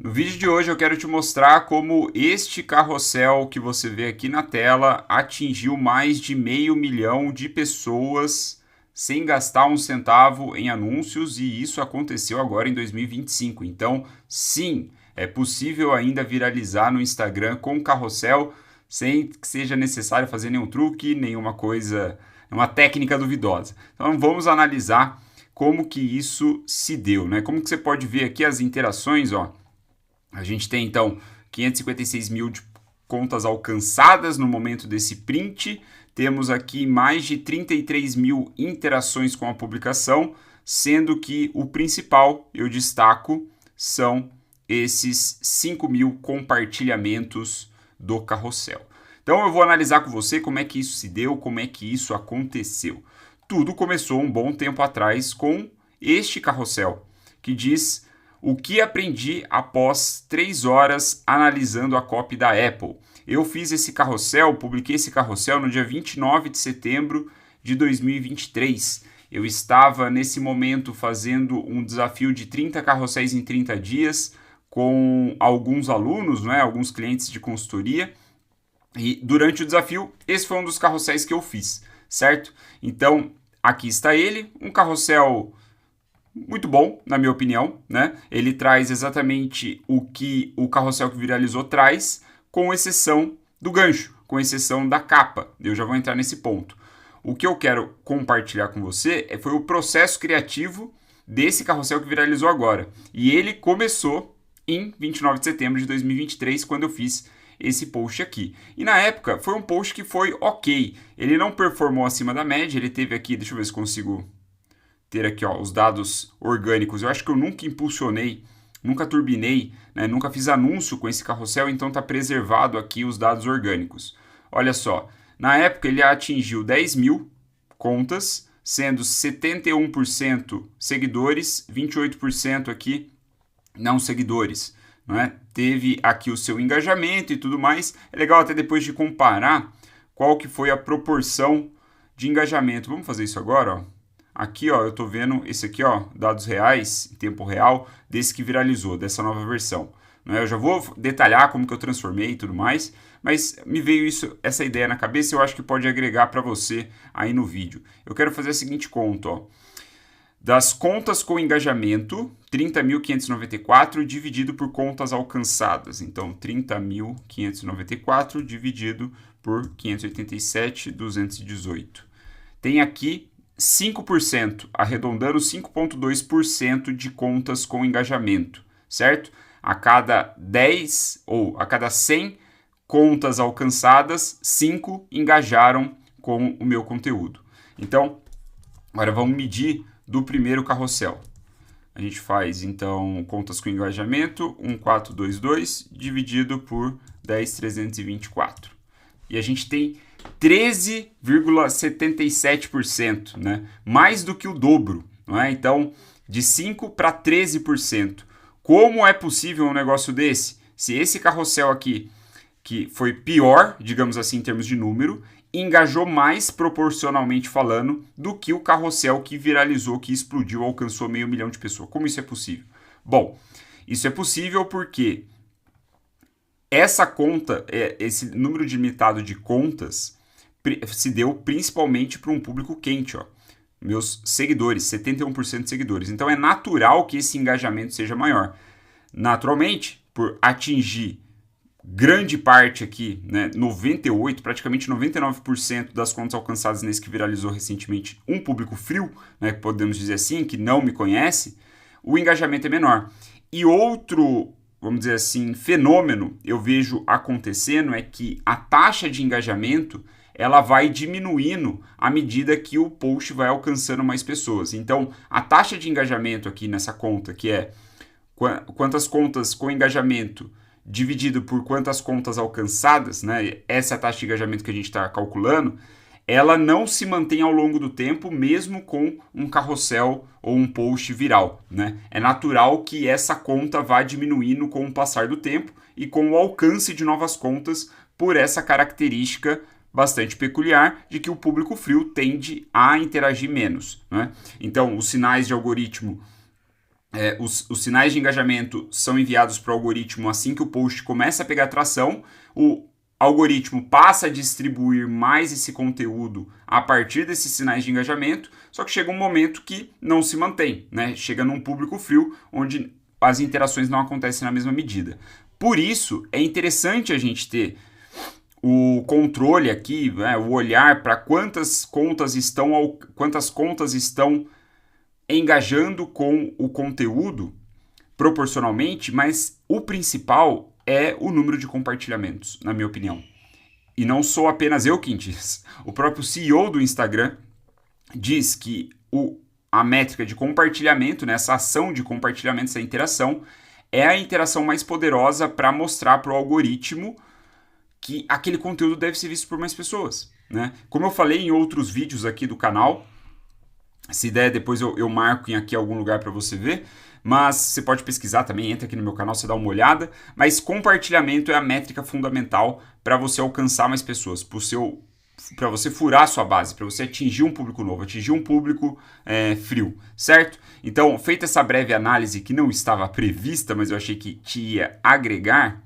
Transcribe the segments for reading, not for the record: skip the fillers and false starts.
No vídeo de hoje eu quero te mostrar como este carrossel que você vê aqui na tela atingiu mais de 500 mil de pessoas sem gastar um centavo em anúncios, e isso aconteceu agora em 2025. Então, sim, é possível ainda viralizar no Instagram com carrossel sem que seja necessário fazer nenhum truque, nenhuma coisa, uma técnica duvidosa. Então, vamos analisar como que isso se deu, né? Como que você pode ver aqui as interações, ó. A gente tem, então, 556 mil de contas alcançadas no momento desse print. Temos aqui mais de 33 mil interações com a publicação, sendo que o principal, eu destaco, são esses 5 mil compartilhamentos do carrossel. Então eu vou analisar com você como é que isso se deu, como é que isso aconteceu. Tudo começou um bom tempo atrás com este carrossel, que diz: o que aprendi após 3 horas analisando a copy da Apple. Eu fiz esse carrossel, publiquei esse carrossel no dia 29 de setembro de 2023. Eu estava, nesse momento, fazendo um desafio de 30 carrosséis em 30 dias com alguns alunos, né, alguns clientes de consultoria. E durante o desafio, esse foi um dos carrosséis que eu fiz, certo? Então, aqui está ele, um carrossel muito bom, na minha opinião, né? Ele traz exatamente o que o carrossel que viralizou traz, com exceção do gancho, com exceção da capa. Eu já vou entrar nesse ponto. O que eu quero compartilhar com você foi o processo criativo desse carrossel que viralizou agora. E ele começou em 29 de setembro de 2023, quando eu fiz esse post aqui. E na época foi um post que foi ok. Ele não performou acima da média, ele teve aqui, deixa eu ver se consigo ter aqui, ó, os dados orgânicos. Eu acho que eu nunca impulsionei, nunca turbinei, né, nunca fiz anúncio com esse carrossel, então está preservado aqui os dados orgânicos. Olha só, na época ele atingiu 10 mil contas, sendo 71% seguidores, 28% aqui não seguidores. Não é? Teve aqui o seu engajamento e tudo mais. É legal até depois de comparar qual que foi a proporção de engajamento. Vamos fazer isso agora, ó. Aqui, ó, eu tô vendo esse aqui, ó, dados reais, em tempo real, desse que viralizou, dessa nova versão. Não é? Eu já vou detalhar como que eu transformei e tudo mais, mas me veio essa ideia na cabeça e eu acho que pode agregar para você aí no vídeo. Eu quero fazer a seguinte conta, ó. Das contas com engajamento, 30.594 dividido por contas alcançadas. Então, 30.594 dividido por 587.218. Tem aqui 5%, arredondando 5,2% de contas com engajamento, certo? A cada 10 ou a cada 100 contas alcançadas, 5 engajaram com o meu conteúdo. Então, agora vamos medir do primeiro carrossel. A gente faz, então, contas com engajamento, 1.422 dividido por 10.324. E a gente tem 13,77%, né? Mais do que o dobro, não é? Então, de 5% para 13%. Como é possível um negócio desse? Se esse carrossel aqui, que foi pior, digamos assim, em termos de número, engajou mais proporcionalmente falando do que o carrossel que viralizou, que explodiu, alcançou 500 mil de pessoas. Como isso é possível? Bom, isso é possível porque essa conta, esse número limitado de contas, se deu principalmente para um público quente, ó. Meus seguidores, 71% de seguidores. Então é natural que esse engajamento seja maior. Naturalmente, por atingir grande parte aqui, né, 98%, praticamente 99% das contas alcançadas nesse que viralizou recentemente, um público frio, né, podemos dizer assim, que não me conhece, o engajamento é menor. E outro, vamos dizer assim, fenômeno eu vejo acontecendo é que a taxa de engajamento ela vai diminuindo à medida que o post vai alcançando mais pessoas. Então, a taxa de engajamento aqui nessa conta, que é quantas contas com engajamento dividido por quantas contas alcançadas, né? Essa é a taxa de engajamento que a gente está calculando, ela não se mantém ao longo do tempo, mesmo com um carrossel ou um post viral, né? É natural que essa conta vá diminuindo com o passar do tempo e com o alcance de novas contas por essa característica bastante peculiar de que o público frio tende a interagir menos, né? Então, os sinais de algoritmo os sinais de engajamento são enviados para o algoritmo assim que o post começa a pegar tração, o algoritmo passa a distribuir mais esse conteúdo a partir desses sinais de engajamento, só que chega um momento que não se mantém, né? Chega num público frio, onde as interações não acontecem na mesma medida. Por isso, é interessante a gente ter o controle aqui, né, o olhar para quantas contas estão engajando com o conteúdo proporcionalmente, mas o principal é o número de compartilhamentos, na minha opinião. E não sou apenas eu quem diz. O próprio CEO do Instagram diz que a métrica de compartilhamento, né, essa ação de compartilhamento, essa interação, é a interação mais poderosa para mostrar para o algoritmo que aquele conteúdo deve ser visto por mais pessoas, né? Como eu falei em outros vídeos aqui do canal, se der depois eu marco em aqui algum lugar para você ver, mas você pode pesquisar também, entra aqui no meu canal, você dá uma olhada, mas compartilhamento é a métrica fundamental para você alcançar mais pessoas, para você furar a sua base, para você atingir um público novo, atingir um público frio, certo? Então, feita essa breve análise que não estava prevista, mas eu achei que te ia agregar,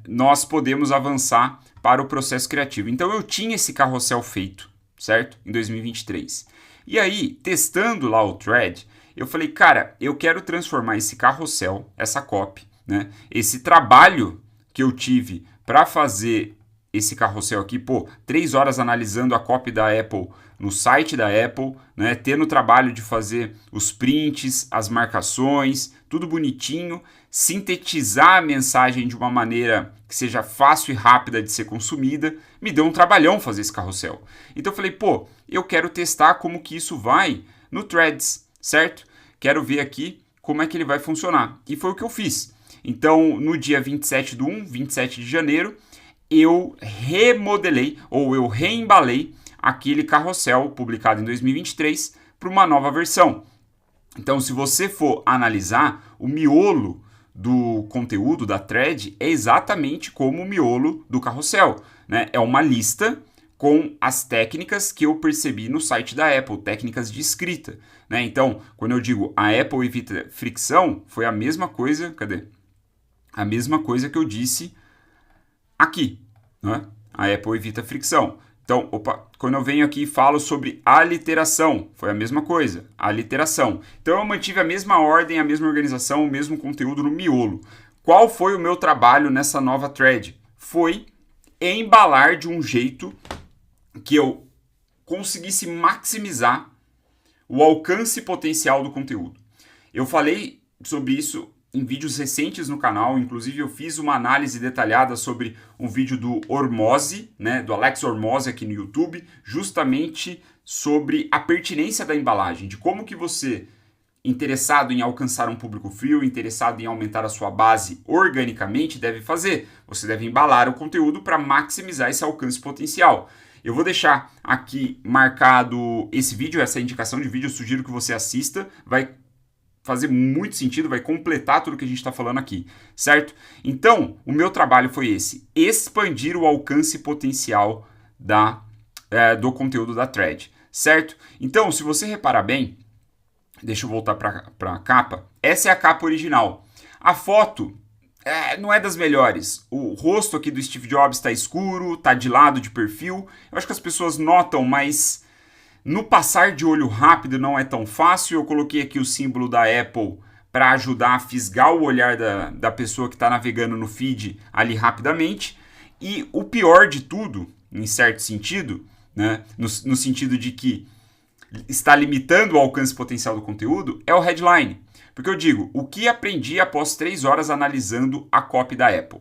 nós podemos avançar para o processo criativo. Então, eu tinha esse carrossel feito, certo? Em 2023. E aí, testando lá o thread, eu falei, cara, eu quero transformar esse carrossel, essa copy, né? Esse trabalho que eu tive para fazer esse carrossel aqui, 3 horas analisando a copy da Apple no site da Apple, né? Tendo o trabalho de fazer os prints, as marcações, tudo bonitinho, sintetizar a mensagem de uma maneira que seja fácil e rápida de ser consumida, me deu um trabalhão fazer esse carrossel. Então eu falei, eu quero testar como que isso vai no Threads, certo? Quero ver aqui como é que ele vai funcionar. E foi o que eu fiz. Então, no dia 27 de janeiro, eu remodelei, ou eu reembalei aquele carrossel publicado em 2023 para uma nova versão. Então, se você for analisar, o miolo do conteúdo da thread é exatamente como o miolo do carrossel, né? É uma lista com as técnicas que eu percebi no site da Apple, técnicas de escrita, né? Então, quando eu digo a Apple evita fricção, foi a mesma coisa, A mesma coisa que eu disse aqui, né? A Apple evita fricção. Então, quando eu venho aqui e falo sobre aliteração, foi a mesma coisa, aliteração. Então, eu mantive a mesma ordem, a mesma organização, o mesmo conteúdo no miolo. Qual foi o meu trabalho nessa nova thread? Foi embalar de um jeito que eu conseguisse maximizar o alcance potencial do conteúdo. Eu falei sobre isso em vídeos recentes no canal, inclusive eu fiz uma análise detalhada sobre um vídeo do Hormozzi, né, do Alex Hormozzi aqui no YouTube, justamente sobre a pertinência da embalagem, de como que você, interessado em alcançar um público frio, interessado em aumentar a sua base organicamente, deve fazer. Você deve embalar o conteúdo para maximizar esse alcance potencial. Eu vou deixar aqui marcado esse vídeo, essa indicação de vídeo, eu sugiro que você assista, vai fazer muito sentido, vai completar tudo que a gente está falando aqui, certo? Então, o meu trabalho foi esse, expandir o alcance potencial do conteúdo da thread, certo? Então, se você reparar bem, deixa eu voltar para a capa, essa é a capa original. A foto não é das melhores. O rosto aqui do Steve Jobs está escuro, está de lado de perfil. Eu acho que as pessoas notam, mas no passar de olho rápido não é tão fácil. Eu coloquei aqui o símbolo da Apple para ajudar a fisgar o olhar da pessoa que está navegando no feed ali rapidamente. E o pior de tudo, em certo sentido, né, no sentido de que está limitando o alcance potencial do conteúdo, é o headline. Porque eu digo, o que aprendi após 3 horas analisando a copy da Apple.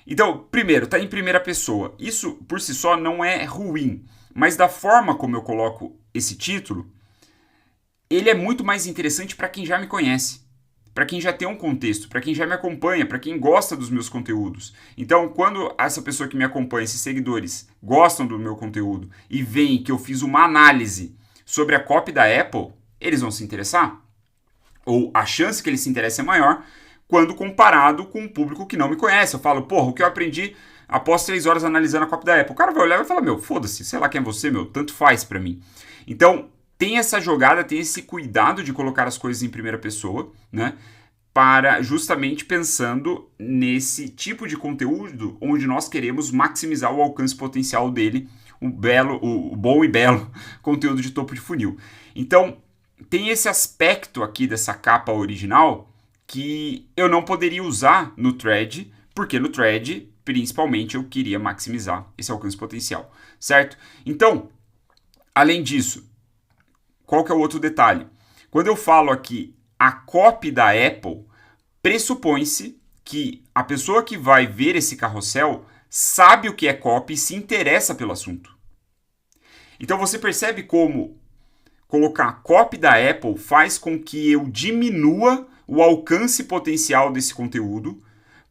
Então, primeiro, está em primeira pessoa. Isso, por si só, não é ruim. Mas da forma como eu coloco esse título, ele é muito mais interessante para quem já me conhece. Para quem já tem um contexto, para quem já me acompanha, para quem gosta dos meus conteúdos. Então, quando essa pessoa que me acompanha, esses seguidores, gostam do meu conteúdo e veem que eu fiz uma análise sobre a copy da Apple, eles vão se interessar. Ou a chance que eles se interessem é maior quando comparado com um público que não me conhece. Eu falo, o que eu aprendi após 3 horas analisando a copy da Apple. O cara vai olhar e vai falar, foda-se, sei lá quem é você, tanto faz pra mim. Então, tem essa jogada, tem esse cuidado de colocar as coisas em primeira pessoa, né? Para justamente pensando nesse tipo de conteúdo onde nós queremos maximizar o alcance potencial dele, o bom e belo conteúdo de topo de funil. Então, tem esse aspecto aqui dessa capa original que eu não poderia usar no thread, porque no thread, principalmente, eu queria maximizar esse alcance potencial, certo? Então, além disso, qual que é o outro detalhe? Quando eu falo aqui a copy da Apple, pressupõe-se que a pessoa que vai ver esse carrossel sabe o que é copy e se interessa pelo assunto. Então você percebe como colocar a copy da Apple faz com que eu diminua o alcance potencial desse conteúdo,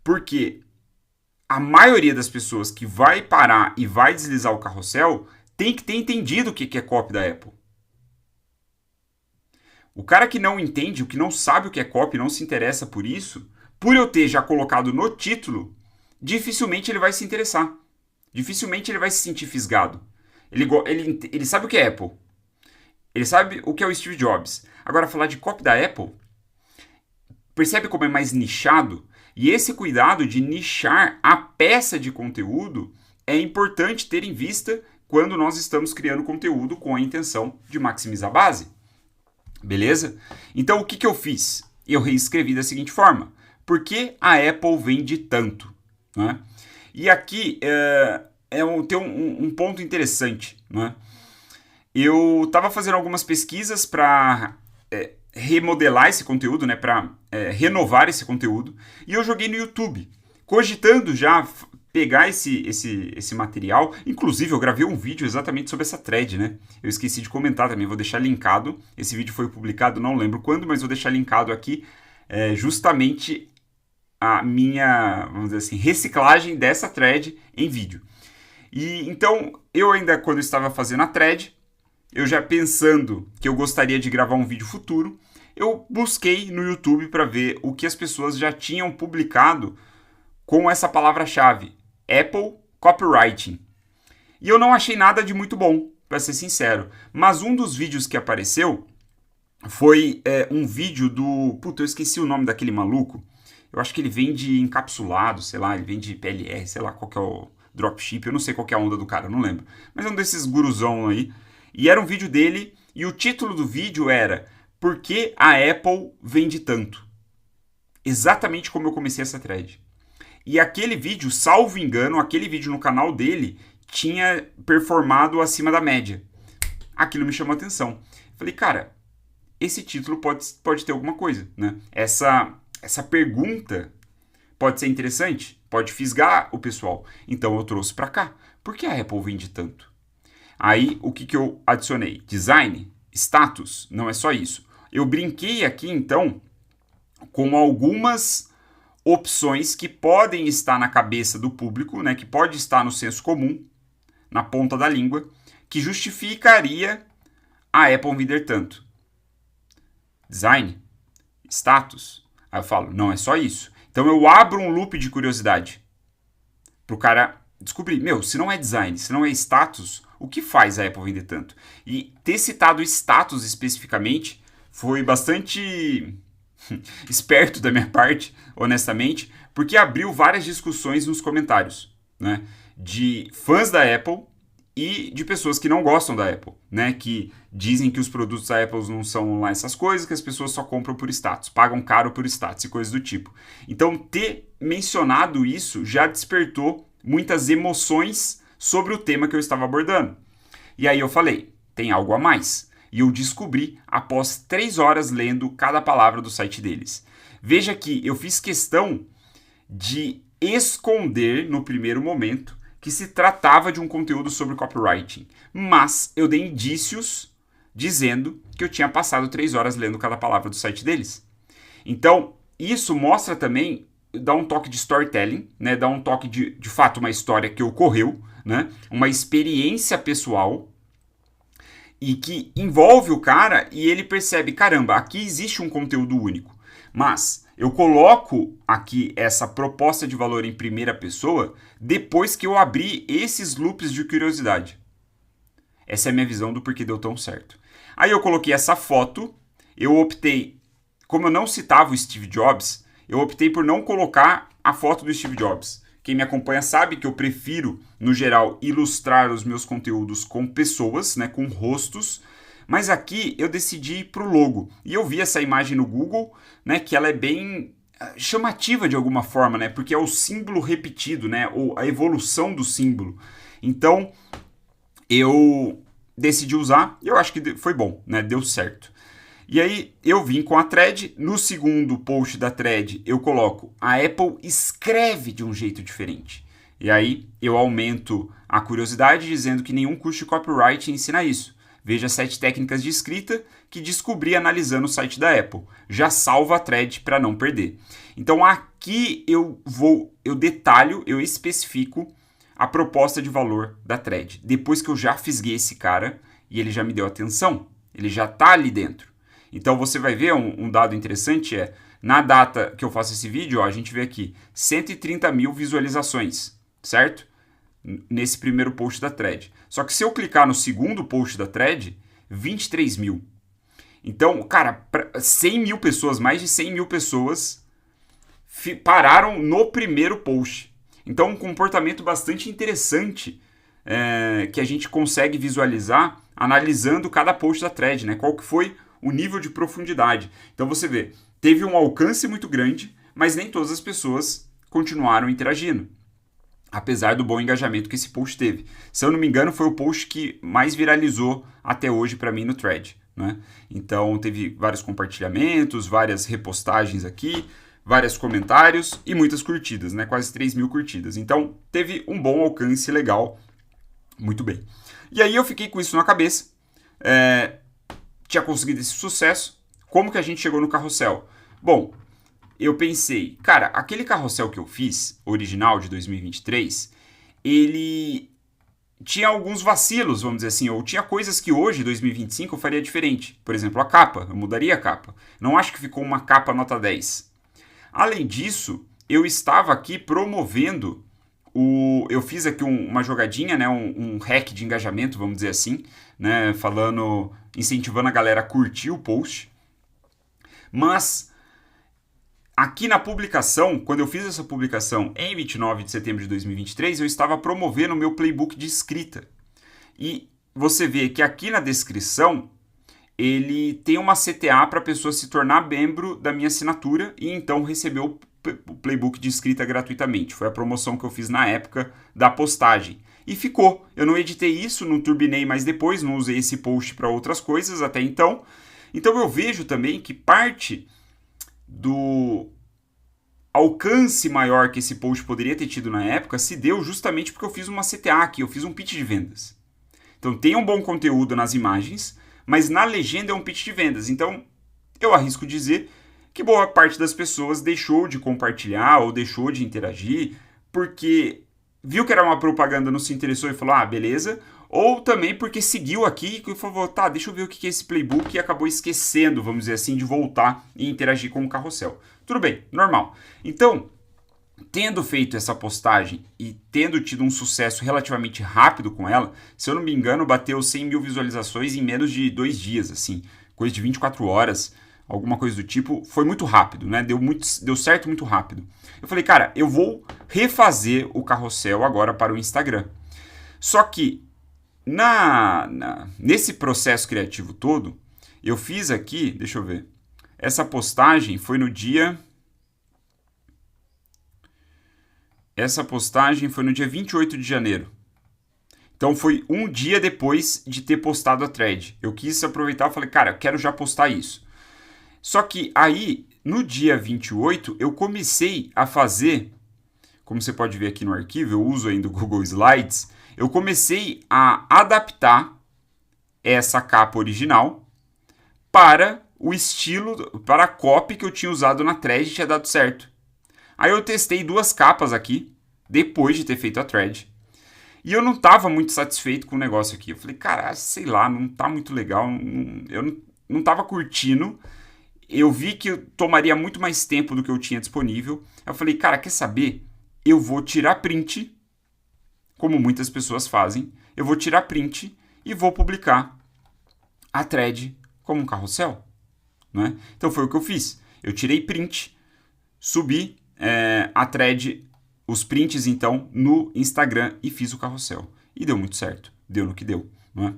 porque a maioria das pessoas que vai parar e vai deslizar o carrossel tem que ter entendido o que é copy da Apple. O cara que não entende, o que não sabe o que é copy, não se interessa por isso, por eu ter já colocado no título, dificilmente ele vai se interessar. Dificilmente ele vai se sentir fisgado. Ele sabe o que é Apple. Ele sabe o que é o Steve Jobs. Agora, falar de copy da Apple, percebe como é mais nichado? E esse cuidado de nichar a peça de conteúdo é importante ter em vista quando nós estamos criando conteúdo com a intenção de maximizar a base. Beleza? Então, o que eu fiz? Eu reescrevi da seguinte forma. Por que a Apple vende tanto? Né? E aqui tem um ponto interessante. Né? Eu estava fazendo algumas pesquisas para remodelar esse conteúdo, né? Para renovar esse conteúdo. E eu joguei no YouTube, cogitando já pegar esse material. Inclusive, eu gravei um vídeo exatamente sobre essa thread, né? Eu esqueci de comentar também, vou deixar linkado. Esse vídeo foi publicado, não lembro quando, mas vou deixar linkado aqui justamente a minha, vamos dizer assim, reciclagem dessa thread em vídeo. E então, eu ainda, quando eu estava fazendo a thread, eu já pensando que eu gostaria de gravar um vídeo futuro, eu busquei no YouTube para ver o que as pessoas já tinham publicado com essa palavra-chave, Apple Copywriting. E eu não achei nada de muito bom, para ser sincero. Mas um dos vídeos que apareceu foi um vídeo do... Puta, eu esqueci o nome daquele maluco. Eu acho que ele vende encapsulado, sei lá, ele vende PLR, sei lá qual que é o dropship. Eu não sei qual que é a onda do cara, não lembro. Mas é um desses guruzão aí. E era um vídeo dele, e o título do vídeo era Por que a Apple vende tanto? Exatamente como eu comecei essa thread. E aquele vídeo, salvo engano, aquele vídeo no canal dele tinha performado acima da média. Aquilo me chamou a atenção. Falei, cara, esse título pode ter alguma coisa, né? Essa pergunta pode ser interessante, pode fisgar o pessoal. Então eu trouxe para cá. Por que a Apple vende tanto? Aí, o que eu adicionei? Design, status, não é só isso. Eu brinquei aqui, então, com algumas opções que podem estar na cabeça do público, né, que pode estar no senso comum, na ponta da língua, que justificaria a Apple vender tanto. Design, status. Aí eu falo, não é só isso. Então eu abro um loop de curiosidade para o cara descobrir, se não é design, se não é status, o que faz a Apple vender tanto? E ter citado status especificamente foi bastante esperto da minha parte, honestamente, porque abriu várias discussões nos comentários, né? De fãs da Apple e de pessoas que não gostam da Apple, né? Que dizem que os produtos da Apple não são lá essas coisas, que as pessoas só compram por status, pagam caro por status e coisas do tipo. Então, ter mencionado isso já despertou muitas emoções sobre o tema que eu estava abordando. E aí eu falei, tem algo a mais. E eu descobri após 3 horas lendo cada palavra do site deles. Veja que eu fiz questão de esconder no primeiro momento que se tratava de um conteúdo sobre copywriting, mas eu dei indícios dizendo que eu tinha passado 3 horas lendo cada palavra do site deles. Então, isso mostra também, dá um toque de storytelling, né? Dá um toque de fato uma história que ocorreu, né? Uma experiência pessoal e que envolve o cara e ele percebe, caramba, aqui existe um conteúdo único. Mas eu coloco aqui essa proposta de valor em primeira pessoa depois que eu abri esses loops de curiosidade. Essa é a minha visão do porquê deu tão certo. Aí eu coloquei essa foto, eu optei, como eu não citava o Steve Jobs, eu optei por não colocar a foto do Steve Jobs. Quem me acompanha sabe que eu prefiro, no geral, ilustrar os meus conteúdos com pessoas, né, com rostos, mas aqui eu decidi ir pro logo. E eu vi essa imagem no Google, né, que ela é bem chamativa de alguma forma, né, porque é o símbolo repetido, né, ou a evolução do símbolo. Então, eu decidi usar e eu acho que foi bom, né, deu certo. E aí eu vim com a thread, no segundo post da thread eu coloco a Apple escreve de um jeito diferente. E aí eu aumento a curiosidade dizendo que nenhum curso de copyright ensina isso. Veja 7 técnicas de escrita que descobri analisando o site da Apple. Já salvo a thread para não perder. Então aqui eu detalho, eu especifico a proposta de valor da thread. Depois que eu já fisguei esse cara e ele já me deu atenção, ele já está ali dentro. Então você vai ver um dado interessante na data que eu faço esse vídeo, ó, a gente vê aqui 130 mil visualizações, certo? Nesse primeiro post da thread. Só que se eu clicar no segundo post da thread, 23 mil. Então, cara, 100 mil pessoas, mais de 100 mil pessoas pararam no primeiro post. Então, um comportamento bastante interessante que a gente consegue visualizar analisando cada post da thread, né? Qual que foi o nível de profundidade. Então você vê, teve um alcance muito grande, mas nem todas as pessoas continuaram interagindo, apesar do bom engajamento que esse post teve. Se eu não me engano, foi o post que mais viralizou até hoje para mim no thread, né? Então teve vários compartilhamentos, várias repostagens aqui, vários comentários e muitas curtidas, né? Quase 3 mil curtidas. Então teve um bom alcance legal, muito bem. E aí eu fiquei com isso na cabeça, tinha conseguido esse sucesso, como que a gente chegou no carrossel? Bom, eu pensei, cara, aquele carrossel que eu fiz, original de 2023, ele tinha alguns vacilos, vamos dizer assim, ou tinha coisas que hoje, 2025, eu faria diferente. Por exemplo, a capa, eu mudaria a capa. Não acho que ficou uma capa nota 10. Além disso, eu estava aqui promovendo eu fiz aqui uma jogadinha, né, um hack de engajamento, vamos dizer assim, né, incentivando a galera a curtir o post. Mas aqui na publicação, quando eu fiz essa publicação em 29 de setembro de 2023, eu estava promovendo o meu playbook de escrita. E você vê que aqui na descrição ele tem uma CTA para a pessoa se tornar membro da minha assinatura e então receber o playbook de escrita gratuitamente. Foi a promoção que eu fiz na época da postagem. E ficou. Eu não editei isso, não turbinei mais depois, não usei esse post para outras coisas até então. Então eu vejo também que parte do alcance maior que esse post poderia ter tido na época se deu justamente porque eu fiz uma CTA aqui, eu fiz um pitch de vendas. Então tem um bom conteúdo nas imagens, mas na legenda é um pitch de vendas. Então eu arrisco dizer que boa parte das pessoas deixou de compartilhar ou deixou de interagir porque viu que era uma propaganda, não se interessou e falou, beleza, ou também porque seguiu aqui e falou, tá, deixa eu ver o que é esse playbook e acabou esquecendo, vamos dizer assim, de voltar e interagir com o carrossel. Tudo bem, normal. Então, tendo feito essa postagem e tendo tido um sucesso relativamente rápido com ela, se eu não me engano, bateu 100 mil visualizações em menos de 2 dias, assim, coisa de 24 horas, alguma coisa do tipo, foi muito rápido, né? Deu certo muito rápido. Eu falei, cara, eu vou refazer o carrossel agora para o Instagram. Só que nesse processo criativo todo, eu fiz aqui, deixa eu ver, essa postagem foi no dia 28 de janeiro. Então foi um dia depois de ter postado a thread. Eu quis aproveitar e falei, cara, eu quero já postar isso. Só que aí, no dia 28, eu comecei a fazer, como você pode ver aqui no arquivo, eu uso ainda o Google Slides, eu comecei a adaptar essa capa original para o estilo, para a copy que eu tinha usado na thread e tinha dado certo. Aí eu testei 2 capas aqui, depois de ter feito a thread, e eu não estava muito satisfeito com o negócio aqui. Eu falei, cara, sei lá, não tá muito legal, eu não estava curtindo. Eu vi que eu tomaria muito mais tempo do que eu tinha disponível. Eu falei, cara, quer saber? Eu vou tirar print, como muitas pessoas fazem. Eu vou tirar print e vou publicar a thread como um carrossel, né? Então foi o que eu fiz. Eu tirei print, subi a thread, os prints então, no Instagram e fiz o carrossel. E deu muito certo, deu no que deu, né?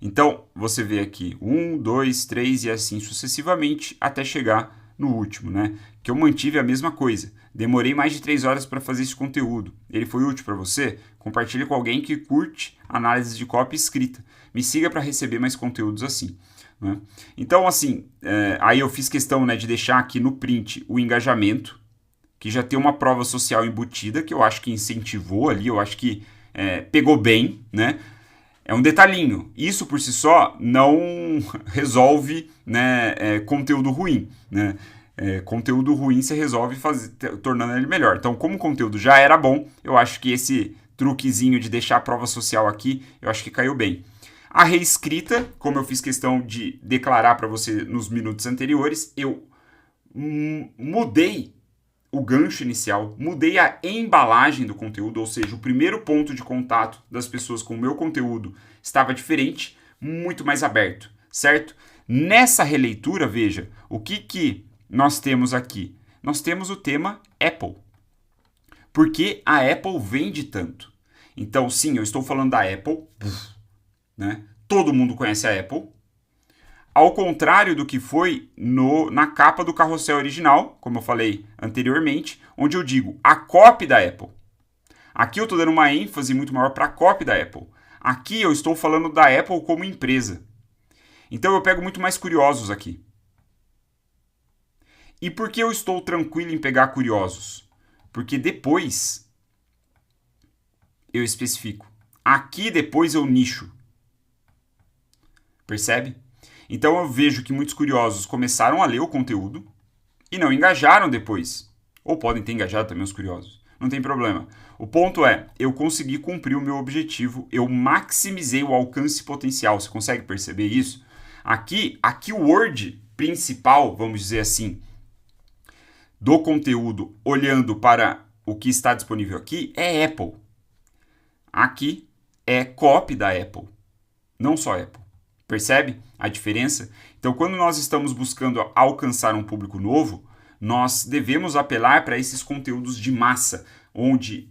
Então você vê aqui 1, 2, 3 e assim sucessivamente até chegar no último, né? Que eu mantive a mesma coisa. Demorei mais de 3 horas para fazer esse conteúdo. Ele foi útil para você? Compartilhe com alguém que curte análise de copy escrita. Me siga para receber mais conteúdos assim, né? Então, assim, aí eu fiz questão, né, de deixar aqui no print o engajamento, que já tem uma prova social embutida, que eu acho que incentivou ali, eu acho que pegou bem, né? É um detalhinho. Isso por si só não resolve, né, conteúdo ruim, né? Conteúdo ruim você resolve tornando ele melhor. Então, como o conteúdo já era bom, eu acho que esse truquezinho de deixar a prova social aqui, eu acho que caiu bem. A reescrita, como eu fiz questão de declarar para você nos minutos anteriores, eu mudei o gancho inicial, mudei a embalagem do conteúdo, ou seja, o primeiro ponto de contato das pessoas com o meu conteúdo estava diferente, muito mais aberto, certo? Nessa releitura, veja, o que nós temos aqui? Nós temos o tema Apple. Por que a Apple vende tanto? Então, sim, eu estou falando da Apple, né? Todo mundo conhece a Apple. Ao contrário do que foi na capa do carrossel original, como eu falei anteriormente, onde eu digo a copy da Apple. Aqui eu estou dando uma ênfase muito maior para a copy da Apple. Aqui eu estou falando da Apple como empresa. Então eu pego muito mais curiosos aqui. E por que eu estou tranquilo em pegar curiosos? Porque depois eu especifico. Aqui depois eu nicho. Percebe? Então eu vejo que muitos curiosos começaram a ler o conteúdo e não engajaram depois. Ou podem ter engajado também os curiosos. Não tem problema. O ponto é, eu consegui cumprir o meu objetivo, eu maximizei o alcance potencial. Você consegue perceber isso? Aqui o word principal, vamos dizer assim, do conteúdo, olhando para o que está disponível aqui, é Apple. Aqui é copy da Apple, não só Apple. Percebe a diferença? Então, quando nós estamos buscando alcançar um público novo, nós devemos apelar para esses conteúdos de massa, onde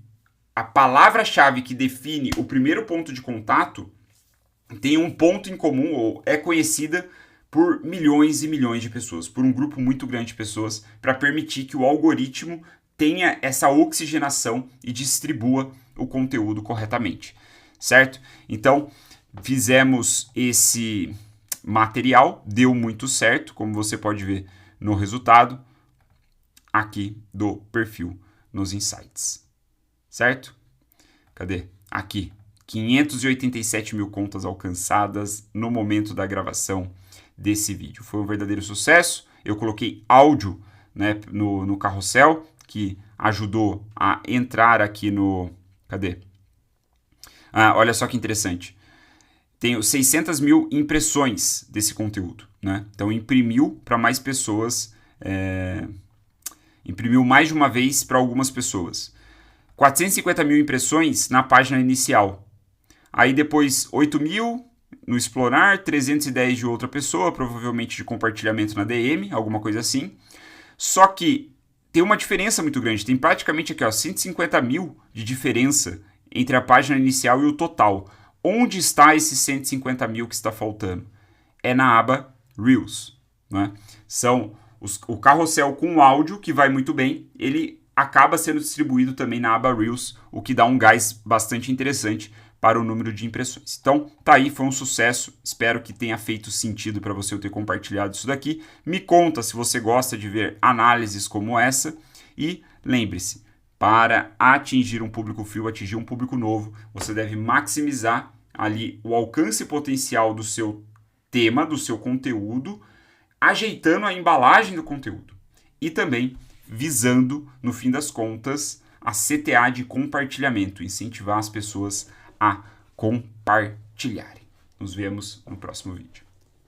a palavra-chave que define o primeiro ponto de contato tem um ponto em comum ou é conhecida por milhões e milhões de pessoas, por um grupo muito grande de pessoas, para permitir que o algoritmo tenha essa oxigenação e distribua o conteúdo corretamente, certo? Então, fizemos esse material, deu muito certo, como você pode ver no resultado aqui do perfil nos insights, certo? Cadê? Aqui, 587 mil contas alcançadas no momento da gravação desse vídeo. Foi um verdadeiro sucesso. Eu coloquei áudio, né, no carrossel, que ajudou a entrar aqui no... Cadê? Olha só que interessante. Tenho 600 mil impressões desse conteúdo, né? Então imprimiu para mais pessoas, imprimiu mais de uma vez para algumas pessoas. 450 mil impressões na página inicial. Aí depois 8 mil no explorar, 310 de outra pessoa, provavelmente de compartilhamento na DM, alguma coisa assim. Só que tem uma diferença muito grande, tem praticamente aqui, ó, 150 mil de diferença entre a página inicial e o total. Onde está esses 150 mil que está faltando? É na aba Reels, né? São o carrossel com áudio, que vai muito bem, ele acaba sendo distribuído também na aba Reels, o que dá um gás bastante interessante para o número de impressões. Então, tá aí, foi um sucesso. Espero que tenha feito sentido para você eu ter compartilhado isso daqui. Me conta se você gosta de ver análises como essa. E lembre-se, para atingir um público frio, atingir um público novo, você deve maximizar ali o alcance potencial do seu tema, do seu conteúdo, ajeitando a embalagem do conteúdo. E também visando, no fim das contas, a CTA de compartilhamento, incentivar as pessoas a compartilharem. Nos vemos no próximo vídeo.